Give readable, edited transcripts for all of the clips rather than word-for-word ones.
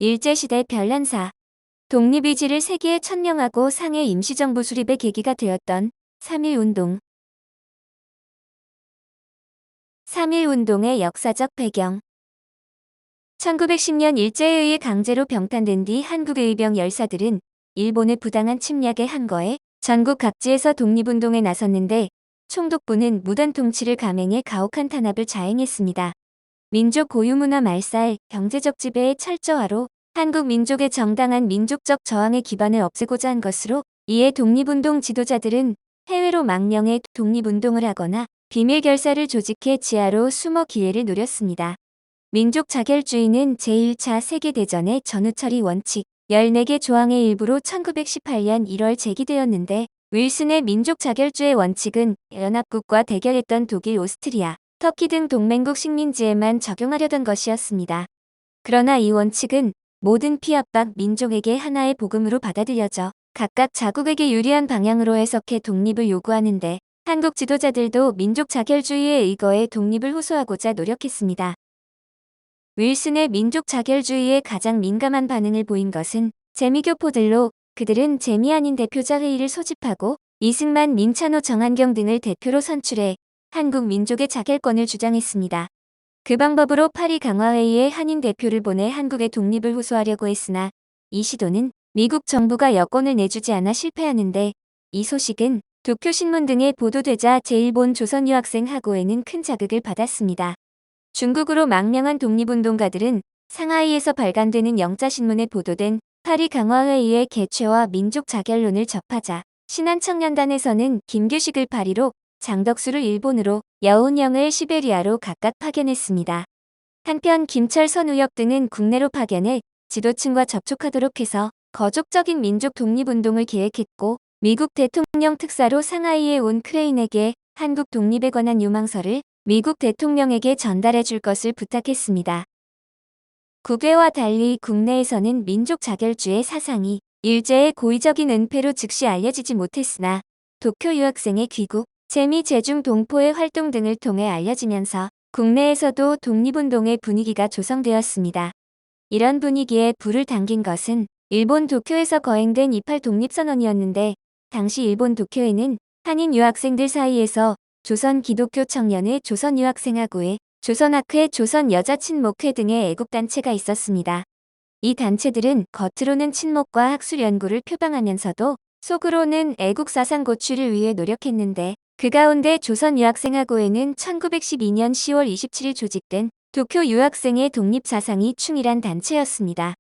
일제시대 별난사, 독립의지를 세계에 천명하고 상해 임시정부 수립의 계기가 되었던 3.1운동. 3.1운동의 역사적 배경. 1910년 일제에 의해 강제로 병탄된 뒤 한국의 의병 열사들은 일본의 부당한 침략에 항거해 전국 각지에서 독립운동에 나섰는데, 총독부는 무단 통치를 감행해 가혹한 탄압을 자행했습니다. 민족 고유문화 말살, 경제적 지배의 철저화로 한국 민족의 정당한 민족적 저항의 기반을 없애고자 한 것으로, 이에 독립운동 지도자들은 해외로 망명해 독립운동을 하거나 비밀 결사를 조직해 지하로 숨어 기회를 노렸습니다. 민족 자결주의는 제1차 세계대전의 전후처리 원칙 14개 조항의 일부로 1918년 1월 제기되었는데, 윌슨의 민족 자결주의 원칙은 연합국과 대결했던 독일, 오스트리아, 터키 등 동맹국 식민지에만 적용하려던 것이었습니다. 그러나 이 원칙은 모든 피압박 민족에게 하나의 복음으로 받아들여져 각각 자국에게 유리한 방향으로 해석해 독립을 요구하는데, 한국 지도자들도 민족 자결주의에 의거해 독립을 호소하고자 노력했습니다. 윌슨의 민족 자결주의에 가장 민감한 반응을 보인 것은 재미교포들로, 그들은 재미 아닌 대표자 회의를 소집하고 이승만, 민찬호, 정한경 등을 대표로 선출해 한국 민족의 자결권을 주장했습니다. 그 방법으로 파리 강화회의에 한인 대표를 보내 한국의 독립을 호소하려고 했으나, 이 시도는 미국 정부가 여권을 내주지 않아 실패하는데, 이 소식은 도쿄신문 등에 보도되자 제1본 조선유학생 하고에는 큰 자극을 받았습니다. 중국으로 망명한 독립운동가들은 상하이에서 발간되는 영자신문에 보도된 파리 강화회의의 개최와 민족 자결론을 접하자, 신한청년단에서는 김규식을 파리로, 장덕수를 일본으로, 여운형을 시베리아로 각각 파견했습니다. 한편 김철, 선우엽 등은 국내로 파견해 지도층과 접촉하도록 해서 거족적인 민족 독립운동을 계획했고, 미국 대통령 특사로 상하이에 온 크레인에게 한국 독립에 관한 유망서를 미국 대통령에게 전달해 줄 것을 부탁했습니다. 국외와 달리 국내에서는 민족 자결주의 사상이 일제의 고의적인 은폐로 즉시 알려지지 못했으나, 도쿄 유학생의 귀국, 재미 제중 동포의 활동 등을 통해 알려지면서 국내에서도 독립운동의 분위기가 조성되었습니다. 이런 분위기에 불을 당긴 것은 일본 도쿄에서 거행된 28 독립선언이었는데, 당시 일본 도쿄에는 한인 유학생들 사이에서 조선 기독교 청년회, 조선 유학생하고회, 조선학회, 조선 여자친목회 등의 애국단체가 있었습니다. 이 단체들은 겉으로는 친목과 학술 연구를 표방하면서도 속으로는 애국사상 고취를 위해 노력했는데, 그 가운데 조선 유학생하고회는 1912년 10월 27일 조직된 도쿄 유학생의 독립사상이 충실한 단체였습니다.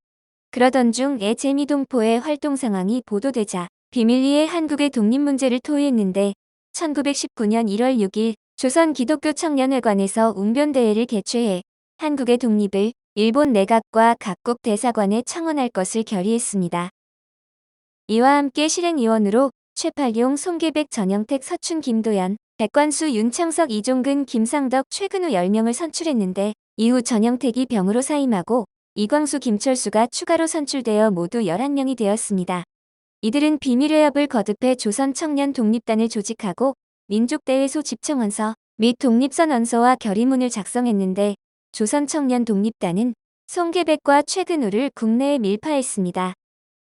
그러던 중 재미동포의 활동 상황이 보도되자 비밀리에 한국의 독립 문제를 토의했는데, 1919년 1월 6일 조선 기독교 청년회관에서 웅변대회를 개최해 한국의 독립을 일본 내각과 각국 대사관에 청원할 것을 결의했습니다. 이와 함께 실행위원으로 최팔용, 송계백, 전영택, 서춘, 김도연, 백관수, 윤창석, 이종근, 김상덕, 최근우 10명을 선출했는데, 이후 전영택이 병으로 사임하고 이광수, 김철수가 추가로 선출되어 모두 11명이 되었습니다. 이들은 비밀회합을 거듭해 조선청년 독립단을 조직하고 민족대회소 집청원서 및 독립선언서와 결의문을 작성했는데, 조선청년 독립단은 송계백과 최근우를 국내에 밀파했습니다.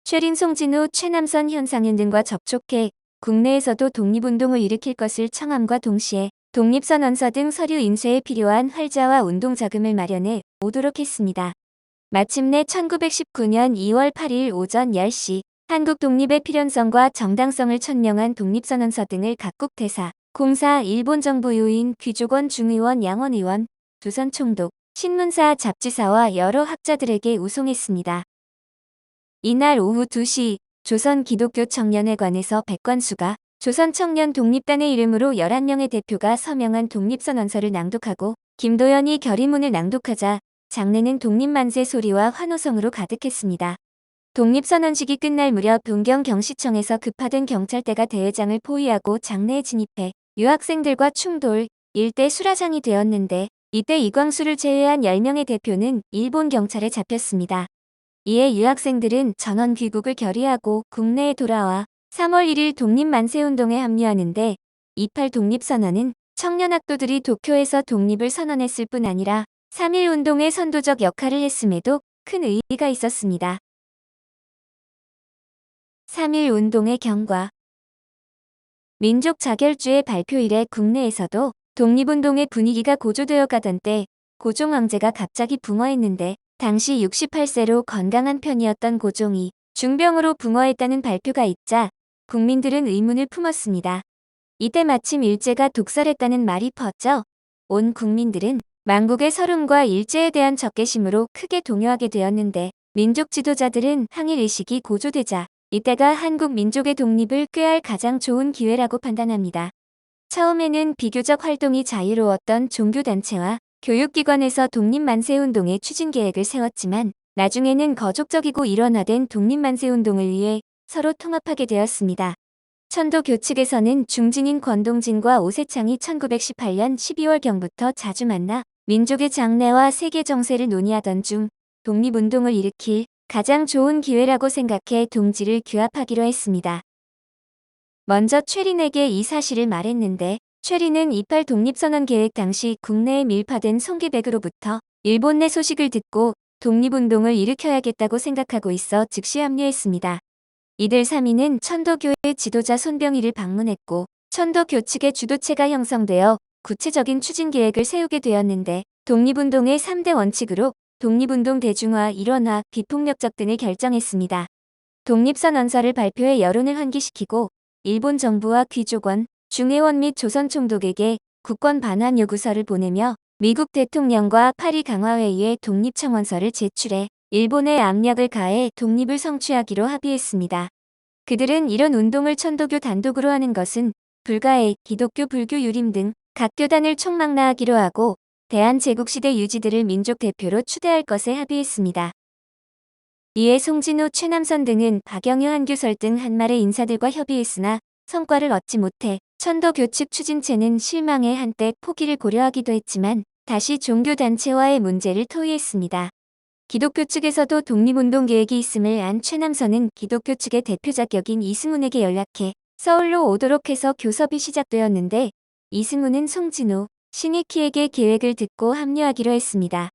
최린, 송진우, 최남선, 현상윤 등과 접촉해 국내에서도 독립운동을 일으킬 것을 청함과 동시에 독립선언서 등 서류 인쇄에 필요한 활자와 운동자금을 마련해 오도록 했습니다. 마침내 1919년 2월 8일 오전 10시 한국 독립의 필연성과 정당성을 천명한 독립선언서 등을 각국 대사, 공사, 일본 정부 요인, 귀족원, 중의원, 양원의원, 조선총독, 신문사, 잡지사와 여러 학자들에게 우송했습니다. 이날 오후 2시 조선 기독교 청년회관에서 백관수가 조선청년 독립단의 이름으로 11명의 대표가 서명한 독립선언서를 낭독하고, 김도연이 결의문을 낭독하자 장내는 독립만세 소리와 환호성으로 가득했습니다. 독립선언식이 끝날 무렵 문경 경시청에서 급파된 경찰대가 대회장을 포위하고 장내에 진입해 유학생들과 충돌, 일대 수라장이 되었는데, 이때 이광수를 제외한 10명의 대표는 일본 경찰에 잡혔습니다. 이에 유학생들은 전원 귀국을 결의하고 국내에 돌아와 3월 1일 독립만세운동에 합류하는데, 28 독립선언은 청년학도들이 도쿄에서 독립을 선언했을 뿐 아니라 3.1운동의 선도적 역할을 했음에도 큰 의의가 있었습니다. 3.1 운동의 경과. 민족 자결주의 발표 이래 국내에서도 독립운동의 분위기가 고조되어 가던 때 고종 황제가 갑자기 붕어했는데 당시 68세로 건강한 편이었던 고종이 중병으로 붕어했다는 발표가 있자 국민들은 의문을 품었습니다. 이때 마침 일제가 독살했다는 말이 퍼져 온 국민들은 망국의 서름과 일제에 대한 적개심으로 크게 동요하게 되었는데 민족 지도자들은 항일의식이 고조되자 이때가 한국 민족의 독립을 꾀할 가장 좋은 기회라고 판단합니다. 처음에는 비교적 활동이 자유로웠던 종교단체와 교육기관에서 독립만세운동의 추진 계획을 세웠지만 나중에는 거족적이고 일원화된 독립만세운동을 위해 서로 통합하게 되었습니다. 천도교 측에서는 중진인 권동진과 오세창이 1918년 12월경부터 자주 만나 민족의 장래와 세계 정세를 논의하던 중 독립운동을 일으킬 가장 좋은 기회라고 생각해 동지를 규합하기로 했습니다. 먼저 최린에게 이 사실을 말했는데 최린은 28 독립선언 계획 당시 국내에 밀파된 송기백으로부터 일본 내 소식을 듣고 독립운동을 일으켜야겠다고 생각하고 있어 즉시 합류했습니다. 이들 3인은 천도교의 지도자 손병희를 방문했고 천도교 측의 주도체가 형성되어 구체적인 추진 계획을 세우게 되었는데 독립운동의 3대 원칙으로 독립운동 대중화, 일원화, 비폭력적 등을 결정했습니다. 독립선언서를 발표해 여론을 환기시키고 일본 정부와 귀족원, 중회원 및 조선 총독에게 국권 반환 요구서를 보내며 미국 대통령과 파리 강화회의에 독립청원서를 제출해 일본에 압력을 가해 독립을 성취하기로 합의했습니다. 그들은 이런 운동을 천도교 단독으로 하는 것은 불가해 기독교, 불교, 유림 등 각 교단을 총망라하기로 하고 대한제국시대 유지들을 민족 대표로 추대할 것에 합의했습니다. 이에 송진우, 최남선 등은 박영유, 한규설 등 한말의 인사들과 협의했으나 성과를 얻지 못해 천도교 측 추진체는 실망해 한때 포기를 고려하기도 했지만 다시 종교단체와의 문제를 토의했습니다. 기독교 측에서도 독립운동 계획이 있음을 안 최남선은 기독교 측의 대표 자격인 이승훈에게 연락해 서울로 오도록 해서 교섭이 시작되었는데 이승훈은 송진우, 신익희에게 계획을 듣고 합류하기로 했습니다.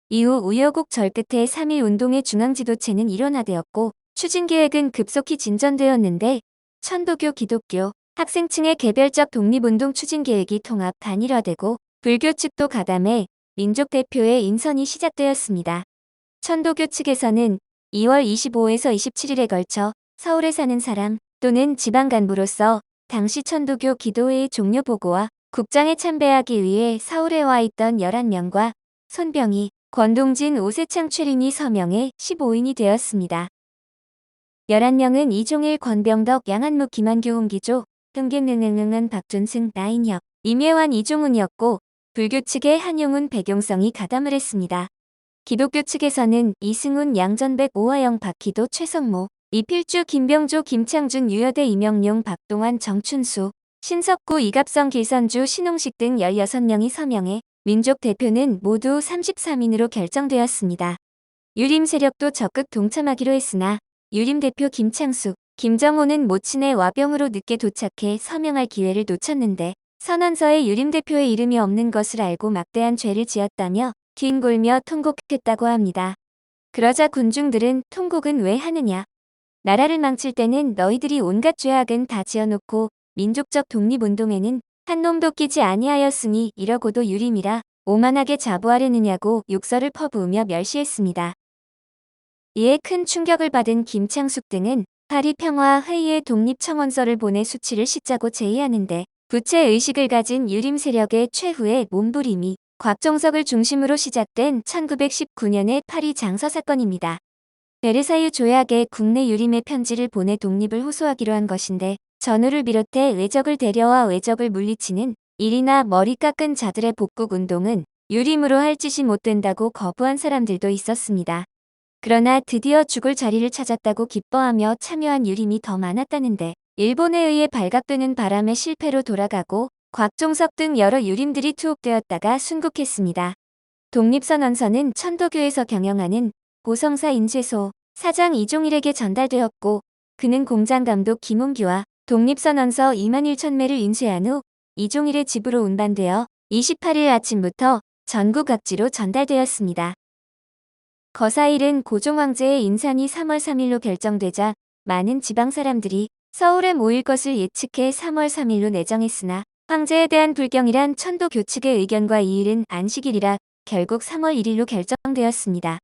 이후 우여곡절 끝에 3.1 운동의 중앙지도체는 일원화되었고 추진 계획은 급속히 진전되었는데 천도교, 기독교, 학생층의 개별적 독립운동 추진 계획이 통합 단일화되고 불교 측도 가담해 민족 대표의 인선이 시작되었습니다. 천도교 측에서는 2월 25에서 27일에 걸쳐 서울에 사는 사람 또는 지방 간부로서 당시 천도교 기도회의 종료 보고와 국장에 참배하기 위해 서울에 와 있던 11명과 손병희, 권동진, 오세창, 최린이 서명해 15인이 되었습니다. 11명은 이종일, 권병덕, 양한묵, 김한규, 홍기조, 흥김능능능은 박준승, 나인혁, 임예환, 이종훈이었고 불교 측의 한용운, 백용성이 가담을 했습니다. 기독교 측에서는 이승훈, 양전백, 오하영, 박희도, 최성모, 이필주, 김병조, 김창준, 유여대, 이명용, 박동환, 정춘수, 신석구, 이갑성, 길선주, 신홍식 등 16명이 서명해 민족 대표는 모두 33인으로 결정되었습니다. 유림 세력도 적극 동참하기로 했으나 유림 대표 김창숙, 김정호는 모친의 와병으로 늦게 도착해 서명할 기회를 놓쳤는데 선언서에 유림 대표의 이름이 없는 것을 알고 막대한 죄를 지었다며 뒹굴며 통곡했다고 합니다. 그러자 군중들은 통곡은 왜 하느냐? 나라를 망칠 때는 너희들이 온갖 죄악은 다 지어놓고 민족적 독립운동에는 한 놈도 끼지 아니하였으니 이러고도 유림이라 오만하게 자부하려느냐고 욕설을 퍼부으며 멸시했습니다. 이에 큰 충격을 받은 김창숙 등은 파리 평화회의에 독립청원서를 보내 수치를 씻자고 제의하는데 부채의식을 가진 유림 세력의 최후의 몸부림이 곽종석을 중심으로 시작된 1919년의 파리 장서 사건입니다. 베르사유 조약에 국내 유림의 편지를 보내 독립을 호소하기로 한 것인데 전우를 비롯해 외적을 데려와 외적을 물리치는 일이나 머리 깎은 자들의 복국 운동은 유림으로 할 짓이 못 된다고 거부한 사람들도 있었습니다. 그러나 드디어 죽을 자리를 찾았다고 기뻐하며 참여한 유림이 더 많았다는데 일본에 의해 발각되는 바람에 실패로 돌아가고 곽종석 등 여러 유림들이 투옥되었다가 순국했습니다. 독립선언서는 천도교에서 경영하는 고성사 인쇄소 사장 이종일에게 전달되었고 그는 공장감독 김홍규와 독립선언서 21,000매를 인쇄한 후 이종일의 집으로 운반되어 28일 아침부터 전국 각지로 전달되었습니다. 거사일은 고종황제의 인산이 3월 3일로 결정되자 많은 지방 사람들이 서울에 모일 것을 예측해 3월 3일로 내정했으나 황제에 대한 불경이란 천도교 측의 의견과 이 일은 안식일이라 결국 3월 1일로 결정되었습니다.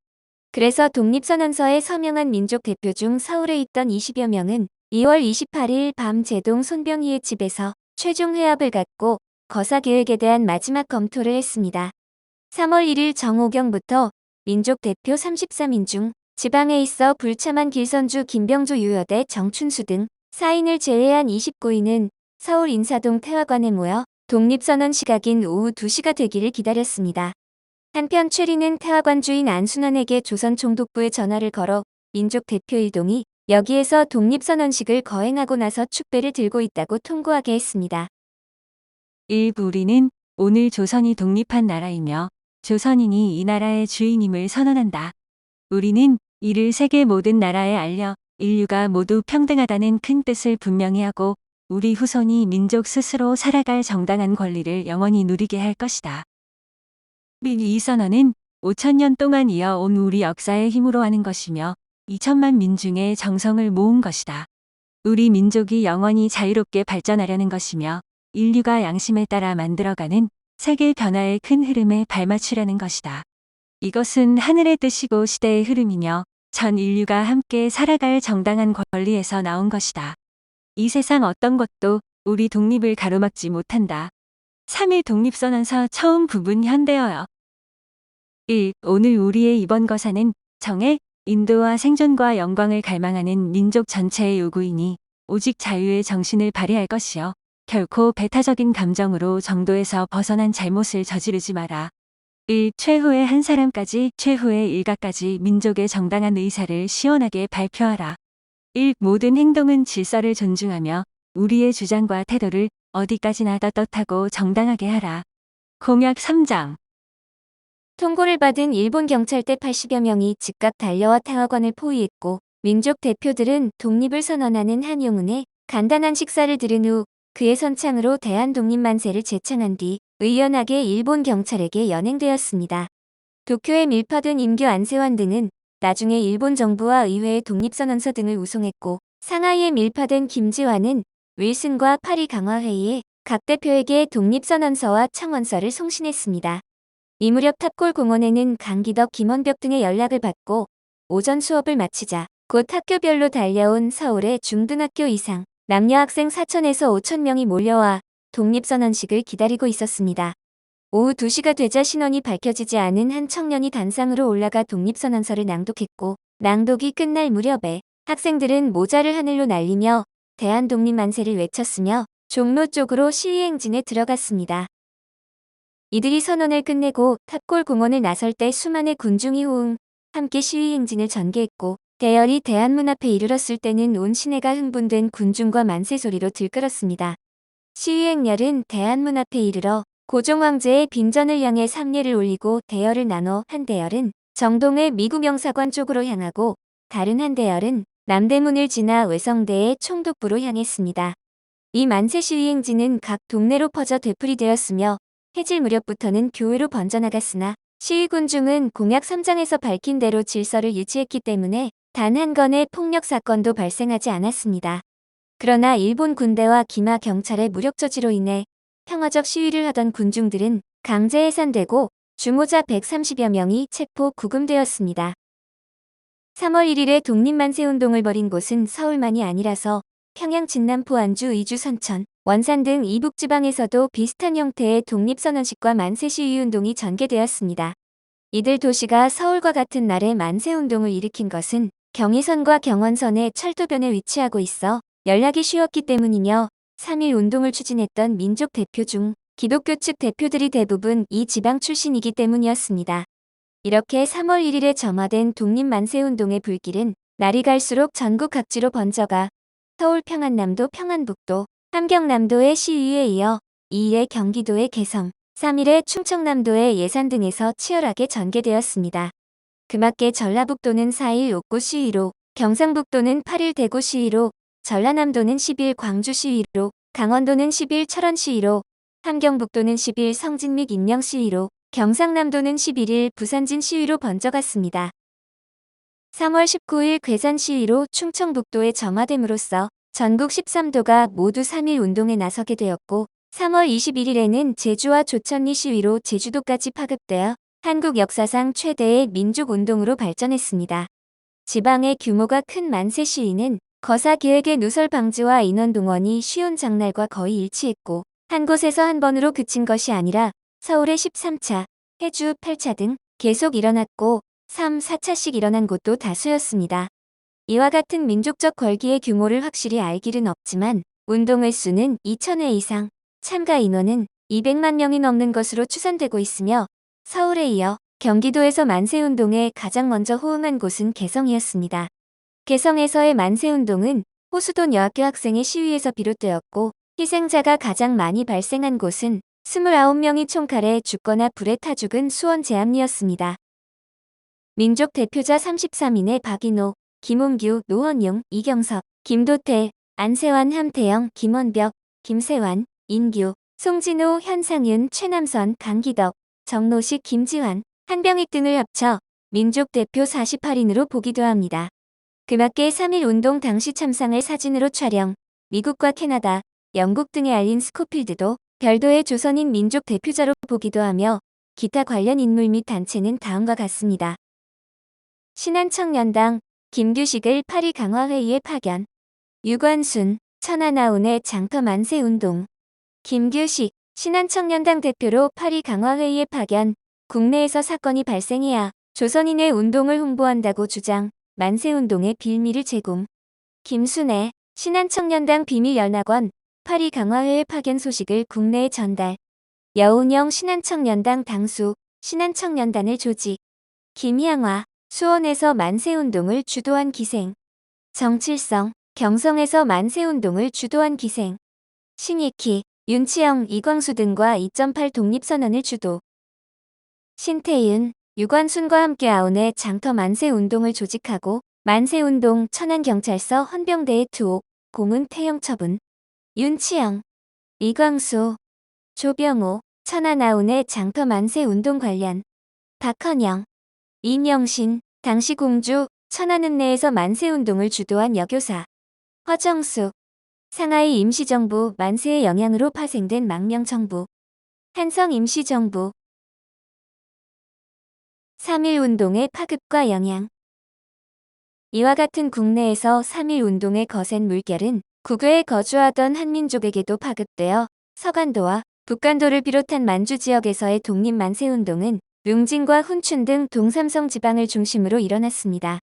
그래서 독립선언서에 서명한 민족 대표 중 서울에 있던 20여 명은 2월 28일 밤 제동 손병희의 집에서 최종 회합을 갖고 거사 계획에 대한 마지막 검토를 했습니다. 3월 1일 정오경부터 민족 대표 33인 중 지방에 있어 불참한 길선주, 김병조, 유여대, 정춘수 등 4인을 제외한 29인은 서울 인사동 태화관에 모여 독립선언 시각인 오후 2시가 되기를 기다렸습니다. 한편 최리는 태화관 주인 안순환에게 조선 총독부에 전화를 걸어 민족 대표 일동이 여기에서 독립선언식을 거행하고 나서 축배를 들고 있다고 통고하게 했습니다. 우리는 오늘 조선이 독립한 나라이며 조선인이 이 나라의 주인임을 선언한다. 우리는 이를 세계 모든 나라에 알려 인류가 모두 평등하다는 큰 뜻을 분명히 하고 우리 후손이 민족 스스로 살아갈 정당한 권리를 영원히 누리게 할 것이다. 이 선언은 5,000년 동안 이어온 우리 역사의 힘으로 하는 것이며 2천만 민중의 정성을 모은 것이다. 우리 민족이 영원히 자유롭게 발전하려는 것이며 인류가 양심에 따라 만들어가는 세계 변화의 큰 흐름에 발맞추려는 것이다. 이것은 하늘의 뜻이고 시대의 흐름이며 전 인류가 함께 살아갈 정당한 권리에서 나온 것이다. 이 세상 어떤 것도 우리 독립을 가로막지 못한다. 3일 독립선언서 처음 부분 현대어요. 1. 오늘 우리의 이번 거사는 정의, 인도와 생존과 영광을 갈망하는 민족 전체의 요구이니 오직 자유의 정신을 발휘할 것이요. 결코 배타적인 감정으로 정도에서 벗어난 잘못을 저지르지 마라. 1. 최후의 한 사람까지, 최후의 일가까지 민족의 정당한 의사를 시원하게 발표하라. 1. 모든 행동은 질서를 존중하며 우리의 주장과 태도를 어디까지나 떳떳하고 정당하게 하라. 공약 3장. 통고를 받은 일본 경찰대 80여 명이 즉각 달려와 태화관을 포위했고 민족 대표들은 독립을 선언하는 한용운의 간단한 식사를 들은 후 그의 선창으로 대한독립만세를 제창한 뒤 의연하게 일본 경찰에게 연행되었습니다. 도쿄에 밀파된 임교 안세환 등은 나중에 일본 정부와 의회의 독립선언서 등을 우송했고 상하이에 밀파된 김지환은 윌슨과 파리 강화회의에 각 대표에게 독립선언서와 청원서를 송신했습니다. 이 무렵 탑골 공원에는 강기덕, 김원벽 등의 연락을 받고 오전 수업을 마치자 곧 학교별로 달려온 서울의 중등학교 이상 남녀 학생 4천에서 5천 명이 몰려와 독립선언식을 기다리고 있었습니다. 오후 2시가 되자 신원이 밝혀지지 않은 한 청년이 단상으로 올라가 독립선언서를 낭독했고 낭독이 끝날 무렵에 학생들은 모자를 하늘로 날리며 대한독립만세를 외쳤으며 종로 쪽으로 시위행진에 들어갔습니다. 이들이 선언을 끝내고 탑골 공원을 나설 때 수많은 군중이 호응 함께 시위행진을 전개했고 대열이 대한문 앞에 이르렀을 때는 온 시내가 흥분된 군중과 만세 소리로 들끓었습니다. 시위행렬은 대한문 앞에 이르러 고종황제의 빈전을 향해 삼례를 올리고 대열을 나눠 한 대열은 정동의 미구명사관 쪽으로 향하고 다른 한 대열은 남대문을 지나 외성대의 총독부로 향했습니다. 이 만세 시위행진은 각 동네로 퍼져 되풀이되었으며 해질 무렵부터는 교외로 번져나갔으나 시위군중은 공약 3장에서 밝힌 대로 질서를 유지했기 때문에 단 한 건의 폭력 사건도 발생하지 않았습니다. 그러나 일본 군대와 기마 경찰의 무력 저지로 인해 평화적 시위를 하던 군중들은 강제 해산되고 주모자 130여 명이 체포 구금되었습니다. 3월 1일에 독립만세운동을 벌인 곳은 서울만이 아니라서 평양, 진남, 포안주, 의주, 선천, 원산 등 이북지방에서도 비슷한 형태의 독립선언식과 만세시위운동이 전개되었습니다. 이들 도시가 서울과 같은 날에 만세운동을 일으킨 것은 경의선과 경원선의 철도변에 위치하고 있어 연락이 쉬웠기 때문이며 3.1 운동을 추진했던 민족 대표 중 기독교 측 대표들이 대부분 이 지방 출신이기 때문이었습니다. 이렇게 3월 1일에 점화된 독립만세운동의 불길은 날이 갈수록 전국 각지로 번져가 서울 평안남도, 평안북도, 함경남도의 시위에 이어 2일에 경기도의 개성, 3일에 충청남도의 예산 등에서 치열하게 전개되었습니다. 그맞게 전라북도는 4일 옥구 시위로, 경상북도는 8일 대구 시위로, 전라남도는 10일 광주 시위로, 강원도는 10일 철원 시위로, 함경북도는 10일 성진 및 인명 시위로, 경상남도는 11일 부산진 시위로 번져갔습니다. 3월 19일 괴산 시위로 충청북도에 점화됨으로써 전국 13도가 모두 3.1 운동에 나서게 되었고 3월 21일에는 제주와 조천리 시위로 제주도까지 파급되어 한국 역사상 최대의 민족운동으로 발전했습니다. 지방의 규모가 큰 만세 시위는 거사 계획의 누설 방지와 인원 동원이 쉬운 장날과 거의 일치했고 한 곳에서 한 번으로 그친 것이 아니라 서울의 13차, 해주 8차 등 계속 일어났고 3, 4차씩 일어난 곳도 다수였습니다. 이와 같은 민족적 걸기의 규모를 확실히 알 길은 없지만 운동회 수는 2,000회 이상, 참가 인원은 200만 명이 넘는 것으로 추산되고 있으며 서울에 이어 경기도에서 만세운동에 가장 먼저 호응한 곳은 개성이었습니다. 개성에서의 만세운동은 호수돈 여학교 학생의 시위에서 비롯되었고 희생자가 가장 많이 발생한 곳은 29명이 총칼에 죽거나 불에 타 죽은 수원 제암리였습니다. 민족 대표자 33인의 박인호, 김홍규, 노헌용, 이경섭, 김도태, 안세환, 함태영, 김원벽, 김세환, 인규, 송진호, 현상윤, 최남선, 강기덕, 정노식, 김지환, 한병익 등을 합쳐 민족 대표 48인으로 보기도 합니다. 그 밖에 3.1 운동 당시 참상을 사진으로 촬영, 미국과 캐나다, 영국 등에 알린 스코필드도 별도의 조선인 민족 대표자로 보기도 하며 기타 관련 인물 및 단체는 다음과 같습니다. 신한청년당, 김규식을 파리 강화회의에 파견. 유관순, 천하나운의 장터 만세운동. 김규식, 신한청년당 대표로 파리 강화회의에 파견. 국내에서 사건이 발생해야 조선인의 운동을 홍보한다고 주장. 만세운동의 빌미를 제공. 김순애, 신한청년당 비밀연합원, 파리 강화회의 파견 소식을 국내에 전달. 여운영 신한청년당 당수, 신한청년단을 조직. 김향화, 수원에서 만세운동을 주도한 기생. 정칠성, 경성에서 만세운동을 주도한 기생. 신익희, 윤치영, 이광수 등과 2.8 독립선언을 주도. 신태윤, 유관순과 함께 아운의 장터 만세운동을 조직하고 만세운동 천안경찰서 헌병대의 투옥, 고문 태형 처분. 윤치영, 이광수, 조병호, 천안아운의 장터 만세운동 관련. 박헌영, 임영신, 당시 공주, 천안읍내에서 만세운동을 주도한 여교사. 허정숙, 상하이 임시정부 만세의 영향으로 파생된 망명정부. 한성 임시정부. 3.1 운동의 파급과 영향. 이와 같은 국내에서 3.1 운동의 거센 물결은 국외에 거주하던 한민족에게도 파급되어 서간도와 북간도를 비롯한 만주 지역에서의 독립 만세운동은 룽진과 훈춘 등 동삼성 지방을 중심으로 일어났습니다.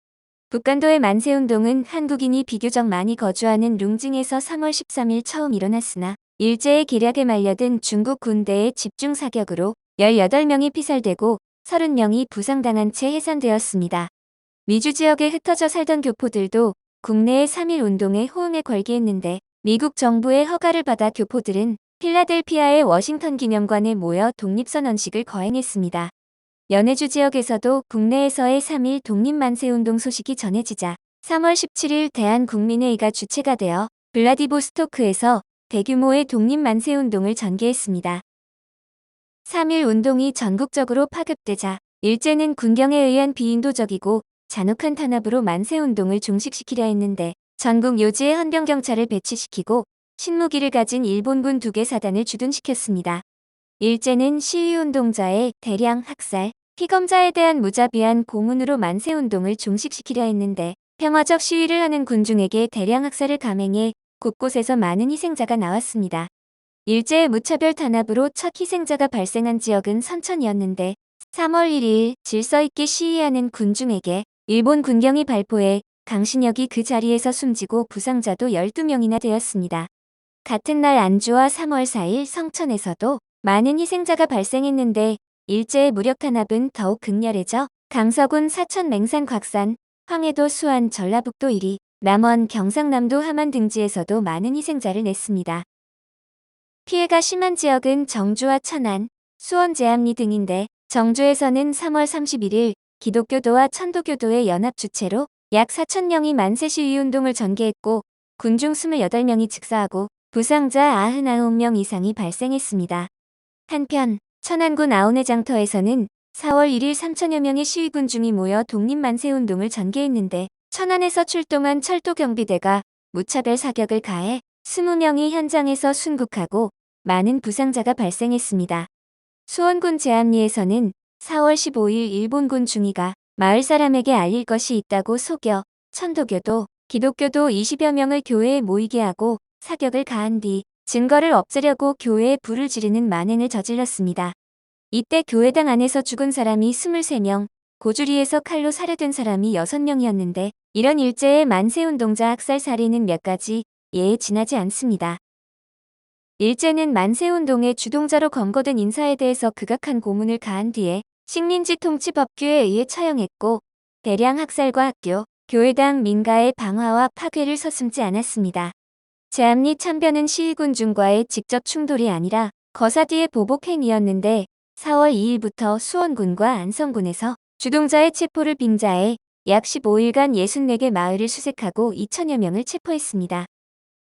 북간도의 만세운동은 한국인이 비교적 많이 거주하는 룽진에서 3월 13일 처음 일어났으나 일제의 계략에 말려든 중국 군대의 집중 사격으로 18명이 피살되고 30명이 부상당한 채 해산되었습니다. 미주 지역에 흩어져 살던 교포들도 국내의 3.1 운동에 호응에 걸기했는데 미국 정부의 허가를 받아 교포들은 필라델피아의 워싱턴 기념관에 모여 독립선언식을 거행했습니다. 연해주 지역에서도 국내에서의 3.1 독립만세운동 소식이 전해지자 3월 17일 대한국민회의가 주체가 되어 블라디보스토크에서 대규모의 독립만세운동을 전개했습니다. 3.1 운동이 전국적으로 파급되자 일제는 군경에 의한 비인도적이고 잔혹한 탄압으로 만세운동을 종식시키려 했는데 전국 요지에 헌병경찰을 배치시키고 신무기를 가진 일본군 2개 사단을 주둔시켰습니다. 일제는 시위운동자의 대량 학살, 피검자에 대한 무자비한 고문으로 만세운동을 종식시키려 했는데 평화적 시위를 하는 군중에게 대량 학살을 감행해 곳곳에서 많은 희생자가 나왔습니다. 일제의 무차별 탄압으로 첫 희생자가 발생한 지역은 선천이었는데 3월 1일 질서 있게 시위하는 군중에게 일본 군경이 발포해 강신혁이 그 자리에서 숨지고 부상자도 12명이나 되었습니다. 같은 날 안주와 3월 4일 성천에서도 많은 희생자가 발생했는데 일제의 무력 탄압은 더욱 극렬해져 강서군 사천 맹산 곽산, 황해도 수안 전라북도 1위, 남원 경상남도 함안 등지에서도 많은 희생자를 냈습니다. 피해가 심한 지역은 정주와 천안, 수원 제암리 등인데 정주에서는 3월 31일 기독교도와 천도교도의 연합 주체로 약 4,000명이 만세 시위운동을 전개했고 군중 28명이 즉사하고 부상자 99명 이상이 발생했습니다. 한편 천안군 아운의 장터에서는 4월 1일 3천여 명의 시위군중이 모여 독립만세운동을 전개했는데 천안에서 출동한 철도경비대가 무차별 사격을 가해 20명이 현장에서 순국하고 많은 부상자가 발생했습니다. 수원군 제암리에서는 4월 15일 일본군 중위가 마을 사람에게 알릴 것이 있다고 속여 천도교도, 기독교도 20여 명을 교회에 모이게 하고 사격을 가한 뒤 증거를 없애려고 교회에 불을 지르는 만행을 저질렀습니다. 이때 교회당 안에서 죽은 사람이 23명, 고주리에서 칼로 살해된 사람이 6명이었는데 이런 일제의 만세운동자 학살 사례는 몇 가지 예에 지나지 않습니다. 일제는 만세운동의 주동자로 검거된 인사에 대해서 극악한 고문을 가한 뒤에 식민지 통치법규에 의해 처형했고 대량 학살과 학교, 교회당 민가의 방화와 파괴를 서슴지 않았습니다. 제암리 참변은 시위군중과의 직접 충돌이 아니라 거사 뒤의 보복행위였는데 4월 2일부터 수원군과 안성군에서 주동자의 체포를 빙자해 약 15일간 64개 마을을 수색하고 2천여 명을 체포했습니다.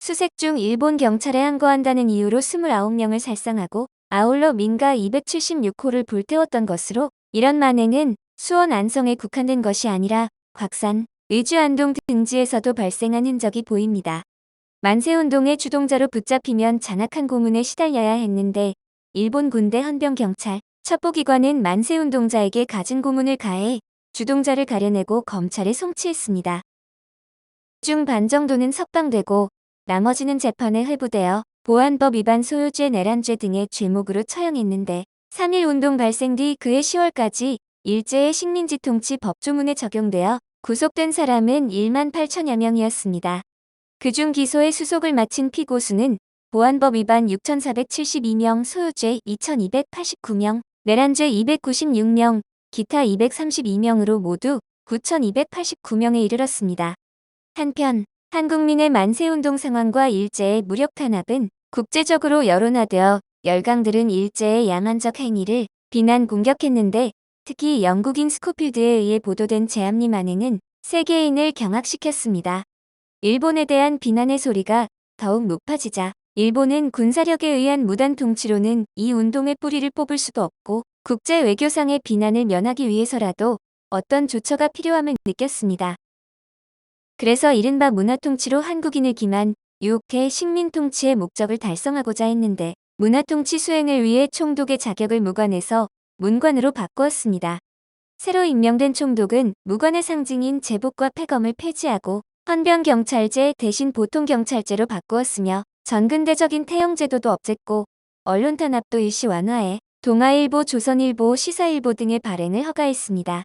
수색 중 일본 경찰에 항거한다는 이유로 29명을 살상하고 아울러 민가 276호를 불태웠던 것으로 이런 만행은 수원 안성에 국한된 것이 아니라 곽산, 의주 안동 등지에서도 발생한 흔적이 보입니다. 만세운동의 주동자로 붙잡히면 잔악한 고문에 시달려야 했는데 일본 군대 헌병경찰, 첩보기관은 만세운동자에게 갖은 고문을 가해 주동자를 가려내고 검찰에 송치했습니다. 중 반 정도는 석방되고 나머지는 재판에 회부되어 보안법 위반 소유죄 내란죄 등의 죄목으로 처형했는데 3.1운동 발생 뒤 그해 10월까지 일제의 식민지 통치 법조문에 적용되어 구속된 사람은 1만 8천여 명이었습니다. 그중 기소의 수속을 마친 피고수는 보안법 위반 6,472명, 소유죄 2,289명, 내란죄 296명, 기타 232명으로 모두 9,289명에 이르렀습니다. 한편 한국민의 만세운동 상황과 일제의 무력 탄압은 국제적으로 여론화되어 열강들은 일제의 야만적 행위를 비난 공격했는데 특히 영국인 스코필드에 의해 보도된 제암리 만행은 세계인을 경악시켰습니다. 일본에 대한 비난의 소리가 더욱 높아지자 일본은 군사력에 의한 무단 통치로는 이 운동의 뿌리를 뽑을 수도 없고 국제 외교상의 비난을 면하기 위해서라도 어떤 조처가 필요함을 느꼈습니다. 그래서 이른바 문화통치로 한국인을 기만, 유혹해 식민통치의 목적을 달성하고자 했는데 문화통치 수행을 위해 총독의 자격을 무관에서 문관으로 바꾸었습니다. 새로 임명된 총독은 무관의 상징인 제복과 패검을 폐지하고 헌병경찰제 대신 보통경찰제로 바꾸었으며 전근대적인 태형제도도 없앴고 언론 탄압도 일시 완화해 동아일보, 조선일보, 시사일보 등의 발행을 허가했습니다.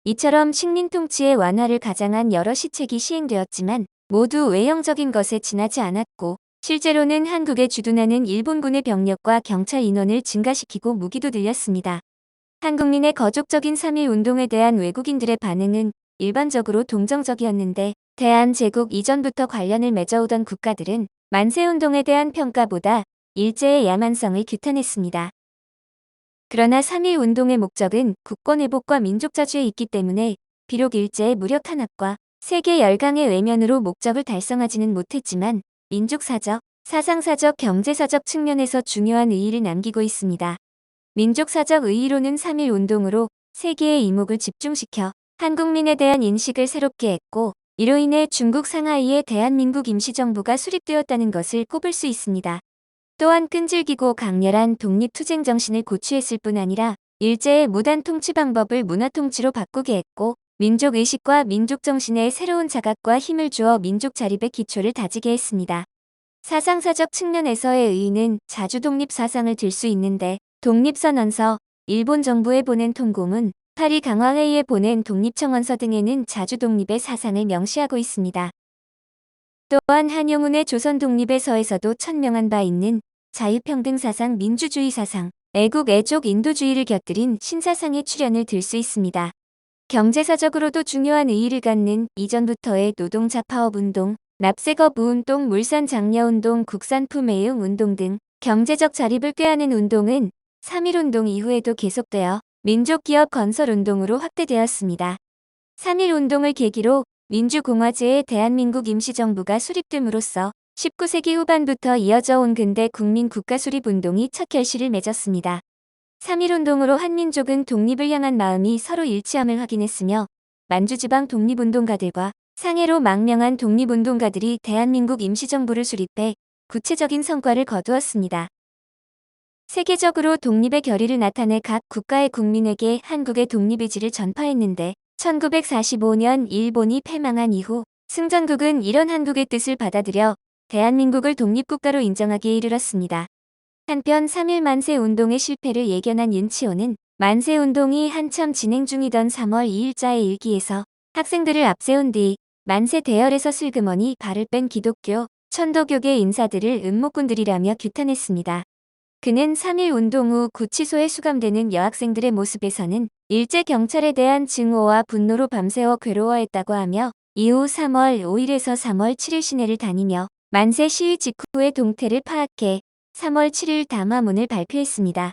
이처럼 식민통치의 완화를 가장한 여러 시책이 시행되었지만 모두 외형적인 것에 지나지 않았고 실제로는 한국에 주둔하는 일본군의 병력과 경찰 인원을 증가시키고 무기도 늘렸습니다. 한국민의 거족적인 3.1운동에 대한 외국인들의 반응은 일반적으로 동정적이었는데 대한제국 이전부터 관련을 맺어오던 국가들은 만세운동에 대한 평가보다 일제의 야만성을 규탄했습니다. 그러나 3.1운동의 목적은 국권회복과 민족자주에 있기 때문에 비록 일제의 무력 탄압과 세계 열강의 외면으로 목적을 달성하지는 못했지만 민족사적, 사상사적, 경제사적 측면에서 중요한 의의를 남기고 있습니다. 민족사적 의의로는 3.1운동으로 세계의 이목을 집중시켜 한국민에 대한 인식을 새롭게 했고 이로 인해 중국 상하이에 대한민국 임시정부가 수립되었다는 것을 꼽을 수 있습니다. 또한 끈질기고 강렬한 독립투쟁 정신을 고취했을 뿐 아니라 일제의 무단 통치 방법을 문화통치로 바꾸게 했고 민족의식과 민족정신에 새로운 자각과 힘을 주어 민족 자립의 기초를 다지게 했습니다. 사상사적 측면에서의 의의는 자주 독립사상을 들 수 있는데 독립선언서, 일본 정부에 보낸 통고문, 파리 강화회의에 보낸 독립청원서 등에는 자주 독립의 사상을 명시하고 있습니다. 또한 한용운의 조선 독립의 서에서도 천명한 바 있는 자유평등사상, 민주주의 사상, 애국, 애족, 인도주의를 곁들인 신사상의 출현을 들 수 있습니다. 경제사적으로도 중요한 의의를 갖는 이전부터의 노동자 파업운동, 납세거부운동, 물산장려운동, 국산품매용운동 등 경제적 자립을 꾀하는 운동은 3.1운동 이후에도 계속되어 민족기업 건설운동으로 확대되었습니다. 3.1운동을 계기로 민주공화제의 대한민국 임시정부가 수립됨으로써 19세기 후반부터 이어져 온 근대 국민 국가 수립운동이 첫 결실을 맺었습니다. 3.1운동으로 한민족은 독립을 향한 마음이 서로 일치함을 확인했으며 만주지방 독립운동가들과 상해로 망명한 독립운동가들이 대한민국 임시정부를 수립해 구체적인 성과를 거두었습니다. 세계적으로 독립의 결의를 나타내 각 국가의 국민에게 한국의 독립의지를 전파했는데 1945년 일본이 패망한 이후 승전국은 이런 한국의 뜻을 받아들여 대한민국을 독립국가로 인정하기에 이르렀습니다. 한편 3.1 만세운동의 실패를 예견한 윤치호는 만세운동이 한참 진행 중이던 3월 2일자의 일기에서 학생들을 앞세운 뒤 만세 대열에서 슬그머니 발을 뺀 기독교, 천도교계 인사들을 음모꾼들이라며 규탄했습니다. 그는 3.1 운동 후 구치소에 수감되는 여학생들의 모습에서는 일제 경찰에 대한 증오와 분노로 밤새워 괴로워했다고 하며 이후 3월 5일에서 3월 7일 시내를 다니며 만세 시위 직후의 동태를 파악해 3월 7일 담화문을 발표했습니다.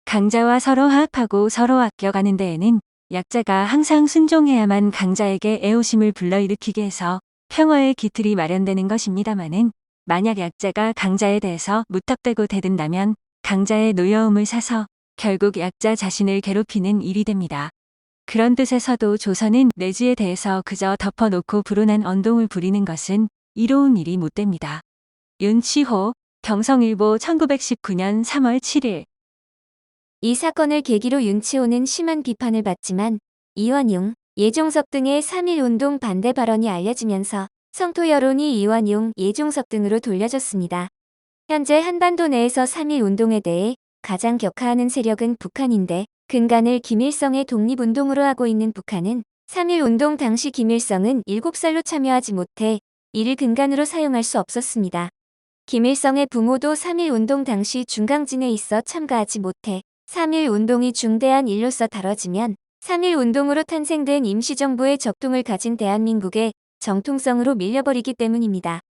강자와 서로 화합하고 서로 아껴가는 데에는 약자가 항상 순종해야만 강자에게 애호심을 불러일으키게 해서 평화의 기틀이 마련되는 것입니다마는 만약 약자가 강자에 대해서 무턱대고 대든다면 강자의 노여움을 사서 결국 약자 자신을 괴롭히는 일이 됩니다. 그런 뜻에서도 조선은 내지에 대해서 그저 덮어놓고 불온한 언동을 부리는 것은 이로운 일이 못 됩니다. 윤치호, 경성일보 1919년 3월 7일. 이 사건을 계기로 윤치호는 심한 비판을 받지만 이완용, 예종섭 등의 3.1 운동 반대 발언이 알려지면서 성토 여론이 이완용, 예종섭 등으로 돌려졌습니다. 현재 한반도 내에서 3.1 운동에 대해 가장 격하하는 세력은 북한인데 근간을 김일성의 독립운동으로 하고 있는 북한은 3.1 운동 당시 김일성은 7살로 참여하지 못해 이를 근간으로 사용할 수 없었습니다. 김일성의 부모도 3.1 운동 당시 중강진에 있어 참가하지 못해 3.1 운동이 중대한 일로서 다뤄지면 3.1 운동으로 탄생된 임시정부의 적통을 가진 대한민국의 정통성으로 밀려버리기 때문입니다.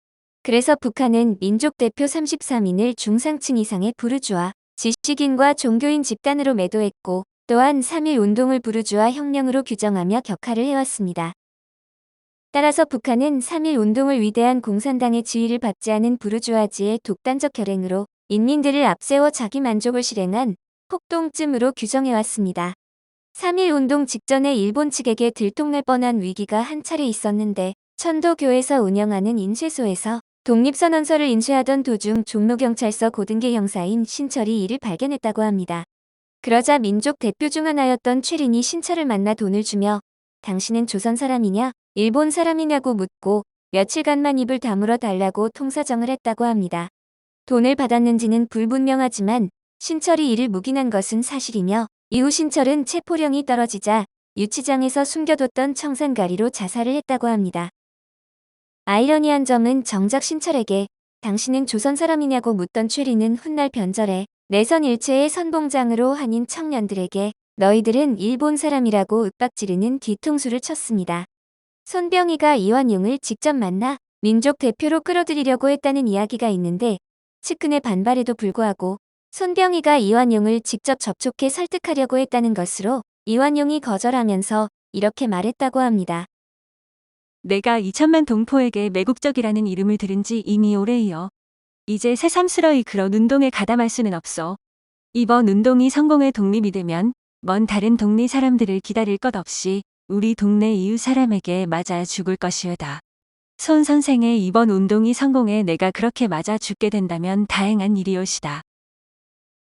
그래서 북한은 민족 대표 33인을 중상층 이상의 부르주아, 지식인과 종교인 집단으로 매도했고 또한 3.1 운동을 부르주아 혁명으로 규정하며 격하를 해왔습니다. 따라서 북한은 3.1 운동을 위대한 공산당의 지휘를 받지 않은 부르주아지의 독단적 결행으로 인민들을 앞세워 자기 만족을 실행한 폭동쯤으로 규정해왔습니다. 3.1 운동 직전에 일본 측에게 들통날 뻔한 위기가 한 차례 있었는데 천도교에서 운영하는 인쇄소에서 독립선언서를 인쇄하던 도중 종로경찰서 고등계 형사인 신철이 이를 발견했다고 합니다. 그러자 민족 대표 중 하나였던 최린이 신철을 만나 돈을 주며 당신은 조선 사람이냐, 일본 사람이냐고 묻고 며칠간만 입을 다물어 달라고 통사정을 했다고 합니다. 돈을 받았는지는 불분명하지만 신철이 이를 묵인한 것은 사실이며 이후 신철은 체포령이 떨어지자 유치장에서 숨겨뒀던 청산가리로 자살을 했다고 합니다. 아이러니한 점은 정작 신철에게 당신은 조선 사람이냐고 묻던 최리는 훗날 변절해 내선 일체의 선봉장으로 한인 청년들에게 너희들은 일본 사람이라고 윽박지르는 뒤통수를 쳤습니다. 손병희가 이완용을 직접 만나 민족 대표로 끌어들이려고 했다는 이야기가 있는데 측근의 반발에도 불구하고 손병희가 이완용을 직접 접촉해 설득하려고 했다는 것으로 이완용이 거절하면서 이렇게 말했다고 합니다. 내가 2천만 동포에게 매국적이라는 이름을 들은 지 이미 오래이여. 이제 새삼스러이 그런 운동에 가담할 수는 없어. 이번 운동이 성공의 독립이 되면 먼 다른 동네 사람들을 기다릴 것 없이 우리 동네 이웃 사람에게 맞아 죽을 것이오다. 손 선생의 이번 운동이 성공해 내가 그렇게 맞아 죽게 된다면 다행한 일이오시다.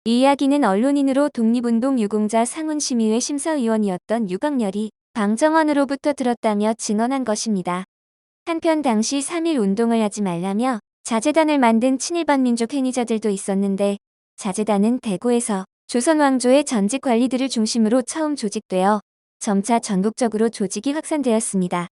이 이야기는 언론인으로 독립운동 유공자 상훈심의회 심사위원이었던 유광열이 방정환으로부터 들었다며 증언한 것입니다. 한편 당시 3.1 운동을 하지 말라며 자재단을 만든 친일반민족 행위자들도 있었는데 자재단은 대구에서 조선 왕조의 전직 관리들을 중심으로 처음 조직되어 점차 전국적으로 조직이 확산되었습니다.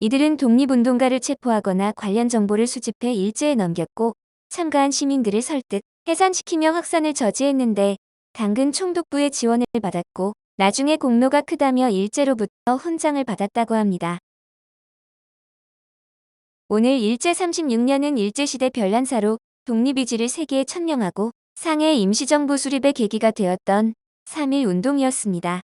이들은 독립운동가를 체포하거나 관련 정보를 수집해 일제에 넘겼고 참가한 시민들을 설득, 해산시키며 확산을 저지했는데 당근 총독부의 지원을 받았고 나중에 공로가 크다며 일제로부터 훈장을 받았다고 합니다. 오늘 일제 36년은 일제시대 별난사로 독립의지를 세계에 천명하고 상해 임시정부 수립의 계기가 되었던 3.1 운동이었습니다.